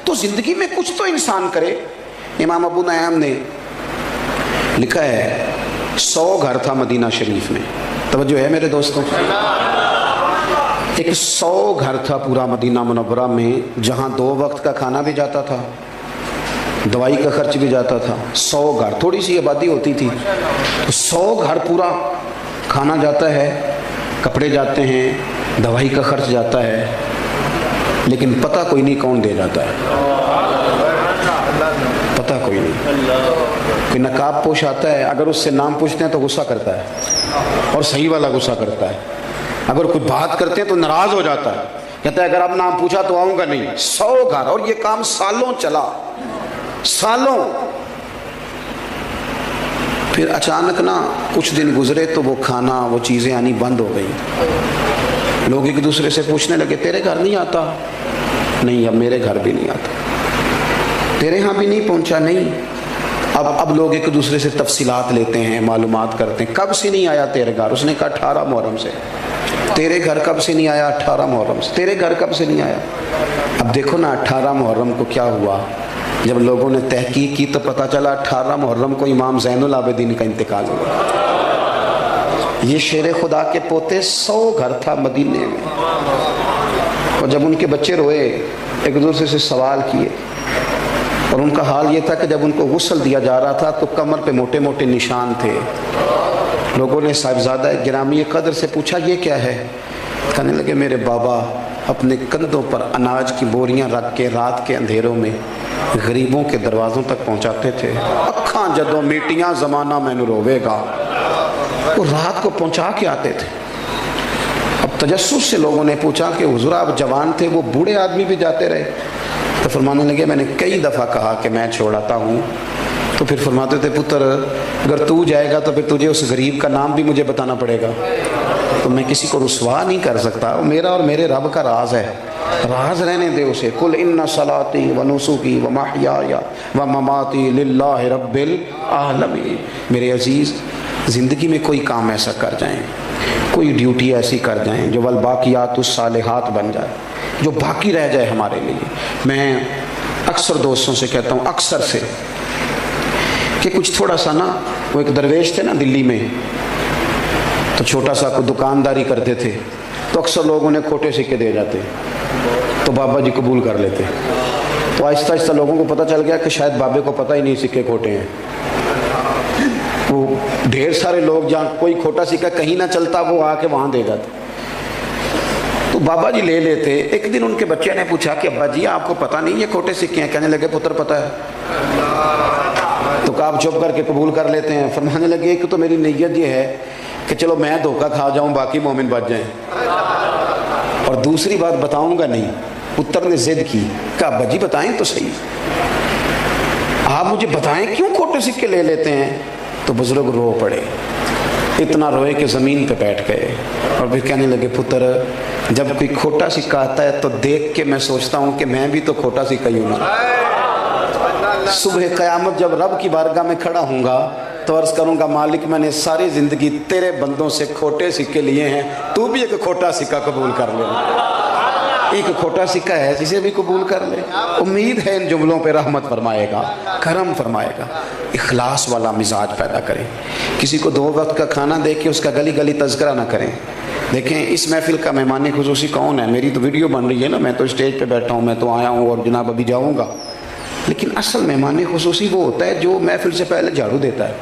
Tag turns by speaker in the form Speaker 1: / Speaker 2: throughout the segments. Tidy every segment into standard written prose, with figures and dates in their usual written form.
Speaker 1: तो जिंदगी में कुछ तो इंसान करे। इमाम अबू नयाम ने लिखा है 100 घर था मदीना शरीफ में। तवज्जो है मेरे दोस्तों, एक 100 घर था पूरा मदीना मुनव्वरा में, जहाँ 2 वक्त का खाना भी जाता था, दवाई का खर्च भी जाता था। 100 घर, थोड़ी सी आबादी होती थी, तो 100 घर पूरा खाना जाता है, कपड़े जाते हैं, दवाई का खर्च जाता है, लेकिन पता कोई नहीं कौन दे जाता है, पता कोई नहीं। कोई नकाब पोश आता है, अगर उससे नाम पूछते हैं तो गुस्सा करता है, और सही वाला गुस्सा करता है। अगर कोई बात करते हैं तो नाराज हो जाता है, कहता है अगर आप नाम पूछा तो आऊंगा नहीं। 100 घर, और ये काम सालों चला, सालों। फिर अचानक ना कुछ दिन गुजरे तो वो खाना, वो चीजें आनी बंद हो गई। लोग एक दूसरे से पूछने लगे तेरे घर नहीं आता? नहीं, अब मेरे घर भी नहीं आता। तेरे यहाँ भी नहीं पहुंचा? नहीं। अब लोग एक दूसरे से तफसीलात लेते हैं, मालूमात करते हैं, कब से नहीं आया तेरे घर? उसने कहा 18 मुहर्रम से। तेरे घर कब से नहीं आया? 18 मुहर्रम से। तेरे घर कब से नहीं आया? अब देखो ना 18 मुहर्रम को क्या हुआ, जब लोगों ने तहकीक की तो पता चला 18 मुहर्रम को इमाम ज़ैनुल आबिदीन का इंतकाल हुआ। ये शेर खुदा के पोते 100 घर था मदीने में, और जब उनके बच्चे रोए, एक दूसरे से सवाल किए, और उनका हाल ये था कि जब उनको गुस्ल दिया जा रहा था तो कमर पे मोटे मोटे निशान थे। लोगों ने साहिबजादा गिरामी कदर से पूछा ये क्या है? कहने लगे मेरे बाबा अपने कंधों पर अनाज की बोरियां रख के रात के अंधेरों में गरीबों के दरवाज़ों तक पहुंचाते थे। अखां जदों मीटियां ज़माना मैनू रोवेगा, वो रात को पहुंचा के आते थे। अब तजस्सुस से लोगों ने पूछा कि हुज़ूर आप जवान थे, वो बूढ़े आदमी भी जाते रहे? तो फरमाने लगे मैंने कई दफ़ा कहा कि मैं छोड़ाता हूँ। तो फिर फरमाते थे पुत्र अगर तू जाएगा तो फिर तुझे उस गरीब का नाम भी मुझे बताना पड़ेगा, तो मैं किसी को रुसवा नहीं कर सकता। वो मेरा और मेरे रब का राज है, राज रहने दे उसे। कुल इन्ना सलाती व नुसुकी व महयाया व ममाती लिल्लाहि रब्बिल आलमीन। मेरे अजीज़, ज़िंदगी में कोई काम ऐसा कर जाएं, कोई ड्यूटी ऐसी कर जाएं जो वल बाकियातुस सालिहात बन जाए, जो बाकी रह जाए हमारे लिए। मैं अक्सर दोस्तों से कहता हूँ, अक्सर से, कि कुछ थोड़ा सा ना, वो एक दरवेश थे ना दिल्ली में, तो छोटा सा कोई दुकानदारी करते थे, तो अक्सर लोग उन्हें खोटे सिक्के दे जाते, तो बाबा जी कबूल कर लेते। तो आहिस्ता आहिस्ता लोगों को पता चल गया कि शायद बाबे को पता ही नहीं सिक्के खोटे हैं। वो ढेर सारे लोग जहाँ कोई खोटा सिक्का कहीं ना चलता वो आके वहाँ दे जाते, तो बाबा जी ले लेते। एक दिन उनके बच्चे ने पूछा कि अब्बा जी आपको पता नहीं ये खोटे सिक्के हैं? कहने लगे पुत्र पता है। तो कहा आप चुप करके कबूल कर लेते हैं? फरमाने लगे कि तो मेरी नीयत ये है कि चलो मैं धोखा खा जाऊं, बाकी मोमिन बच जाएं, और दूसरी बात बताऊंगा नहीं। पुत्र ने जिद की, कहा अब्बा जी बताएं तो सही, आप मुझे बताएं क्यों खोटे सिक्के ले लेते हैं? तो बुजुर्ग रो पड़े, इतना रोए कि ज़मीन पे बैठ गए, और फिर कहने लगे पुत्र जब कोई खोटा सिक्का आता है तो देख के मैं सोचता हूँ कि मैं भी तो खोटा सिक्का ही हूँ ना। सुबह क़यामत जब रब की बारगाह में खड़ा हूँगा तो अर्ज़ करूँगा मालिक मैंने सारी ज़िंदगी तेरे बंदों से खोटे सिक्के लिए हैं, तू भी एक खोटा सिक्का कबूल कर ले। एक खोटा सिक्का है जिसे भी कबूल कर ले। उम्मीद है इन जुमलों पे रहमत फरमाएगा, करम फरमाएगा। इखलास वाला मिजाज पैदा करें, किसी को 2 वक्त का खाना दे के उसका गली गली तज़किरा ना करें। देखें इस महफिल का मेहमान खुसूसी कौन है? मेरी तो वीडियो बन रही है ना, मैं तो स्टेज पे बैठा हूँ, मैं तो आया हूँ और जनाब अभी जाऊँगा। लेकिन असल मेहमान खुसूसी वो होता है जो महफिल से पहले झाड़ू देता है,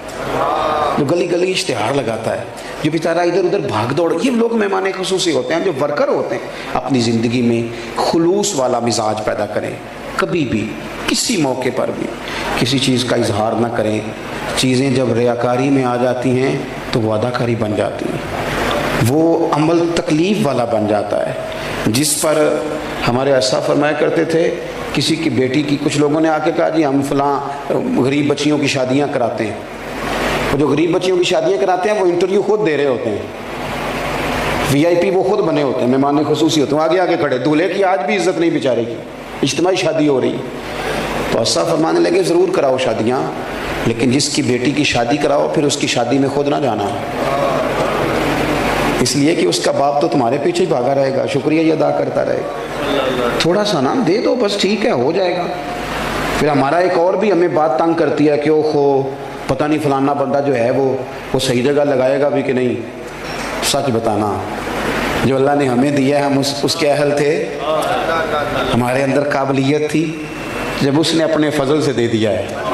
Speaker 1: जो गली गली इश्तिहार लगाता है, जो बेचारा इधर उधर भाग दौड़। ये लोग मेहमान खुसूसी होते हैं, जो वर्कर होते हैं। अपनी ज़िंदगी में खुलूस वाला मिजाज पैदा करें, कभी भी किसी मौके पर भी किसी चीज़ का इजहार ना करें। चीज़ें जब रियाकारी में आ जाती हैं तो वो अदाकारी बन जाती हैं, वो अमल तकलीफ़ वाला बन जाता है। जिस पर हमारे ऐसा फरमाया करते थे, किसी की बेटी की, कुछ लोगों ने आके कहा जी हम फलां गरीब बच्चियों की शादियां कराते हैं। वो जो गरीब बच्चियों की शादियां कराते हैं वो इंटरव्यू खुद दे रहे होते हैं, VIP वो खुद बने होते हैं, मेहमान खुसूसी होते हैं, आगे आगे खड़े। दूल्हे की आज भी इज्जत नहीं बेचारे की, इज्तिमाई शादी हो रही। तो ऐसा फरमाने लगे ज़रूर कराओ शादियाँ, लेकिन जिसकी बेटी की शादी कराओ फिर उसकी शादी में खुद ना जाना। इसलिए कि उसका बाप तो तुम्हारे पीछे ही भागा रहेगा, शुक्रिया ही अदा करता रहेगा। थोड़ा सा ना दे दो बस, ठीक है, हो जाएगा। फिर हमारा एक और भी हमें बात तंग करती है कि ओहो पता नहीं फलाना बंदा जो है वो सही जगह लगाएगा भी कि नहीं। सच बताना, जो अल्लाह ने हमें दिया है हम उसके अहल थे, हमारे अंदर काबिलियत थी, जब उसने अपने फजल से दे दिया है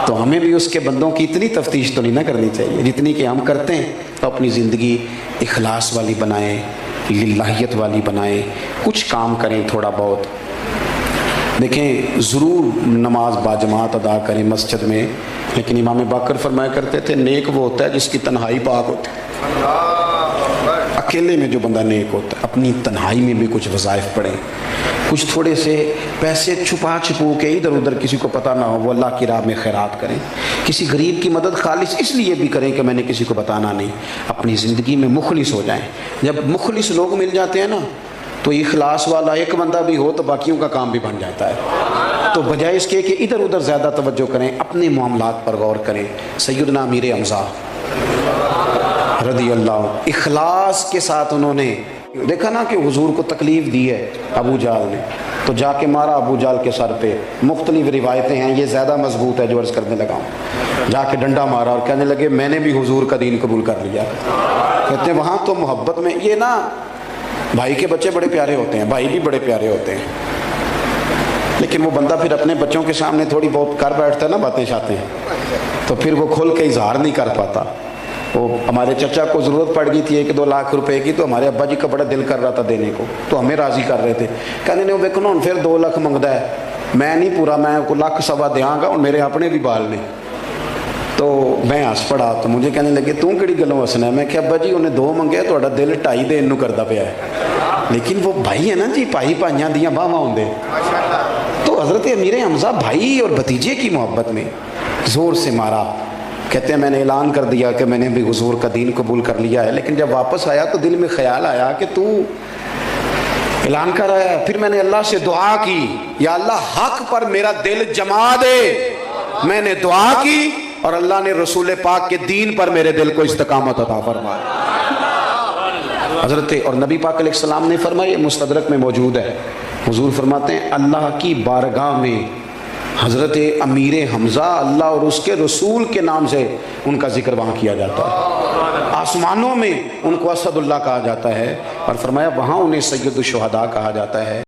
Speaker 1: तो हमें भी उसके बंदों की इतनी तफ्तीश तो नहीं ना करनी चाहिए जितनी कि हम करते हैं। तो अपनी ज़िंदगी इखलास वाली बनाएं, लिल्लाहियत वाली बनाएं, कुछ काम करें थोड़ा बहुत। देखें, ज़रूर नमाज बाजमात अदा करें मस्जिद में, लेकिन इमाम बाकर फरमाया करते थे नेक वो होता है जिसकी तन्हाई पाक होती है। अकेले में जो बंदा नेक होता है, अपनी तन्हाई में भी कुछ वज़ाइफ पढ़ें, कुछ थोड़े से पैसे छुपा छुपू के इधर उधर किसी को पता ना हो, वो अल्लाह की राह में खैरात करें। किसी गरीब की मदद खालिस इसलिए भी करें कि मैंने किसी को बताना नहीं, अपनी ज़िंदगी में मुखलिस हो जाएं। जब मुखलिस लोग मिल जाते हैं ना तो इखलास वाला एक बंदा भी हो तो बाकियों का काम भी बन जाता है। तो बजाय इसके कि इधर उधर ज़्यादा तवज्जो करें, अपने मामलात पर गौर करें। सैयदना अमीर हमज़ा रज़ी अल्लाह इखलास के साथ उन्होंने देखा ना कि हुजूर को तकलीफ़ दी है अबू जाल ने, तो जाके मारा अबू जाल के सर पे। मुख्तलिफ रिवायतें हैं, ये ज़्यादा मजबूत है जो अर्ज़ करने लगा हूँ। जाके डंडा मारा और कहने लगे मैंने भी हुजूर का दीन कबूल कर लिया। कहते हैं वहाँ तो मोहब्बत में, ये ना भाई के बच्चे बड़े प्यारे होते हैं, भाई भी बड़े प्यारे होते हैं, लेकिन वो बंदा फिर अपने बच्चों के सामने थोड़ी बहुत कर बैठता है ना बातें शातें, तो फिर वो खुल के इजहार नहीं कर पाता। वो हमारे चचा को ज़रूरत पड़ गई थी 1-2 लाख रुपए की, तो हमारे अब्बा जी का बड़ा दिल कर रहा था देने को, तो हमें राज़ी कर रहे थे। कहने ने देखो ना फिर 2 लाख मंगता है, मैं नहीं पूरा, मैं को लाख सवा देंगा और मेरे अपने भी बाल ने। तो मैं हस पड़ा, तो मुझे कहने लगे तू कि गलों हसना है। मैं क्या अब्बा जी उन्हें 2 मंगे, थोड़ा दिल 2.5 देन नूं करता पाया है, लेकिन वो भाई है ना जी, भाई भाइयों दियाँ बाहां होंदे। तो हज़रत अमीर हमज़ा भाई और भतीजे की मोहब्बत में ज़ोर से मारा। कहते हैं मैंने ऐलान कर दिया कि मैंने भी हुजूर का दीन कबूल कर लिया है, लेकिन जब वापस आया तो दिल में ख्याल आया कि तू ऐलान कर आया है। फिर मैंने अल्लाह से दुआ की, या अल्लाह हक पर मेरा दिल जमा दे। मैंने दुआ की और अल्लाह ने रसूल पाक के दीन पर मेरे दिल को इस्तिकामत अता फरमाया। हज़रत और नबी पाक अलैहिस्सलाम ने फरमाया, मुस्तदरक में मौजूद है, हुजूर फरमाते हैं अल्लाह की बारगाह में हज़रत अमीर हमज़ा अल्लाह और उसके रसूल के नाम से उनका जिक्र वहाँ किया जाता है। आसमानों में उनको असदुल्लाह कहा जाता है और फरमाया वहाँ उन्हें सैयदुश शुहदा कहा जाता है।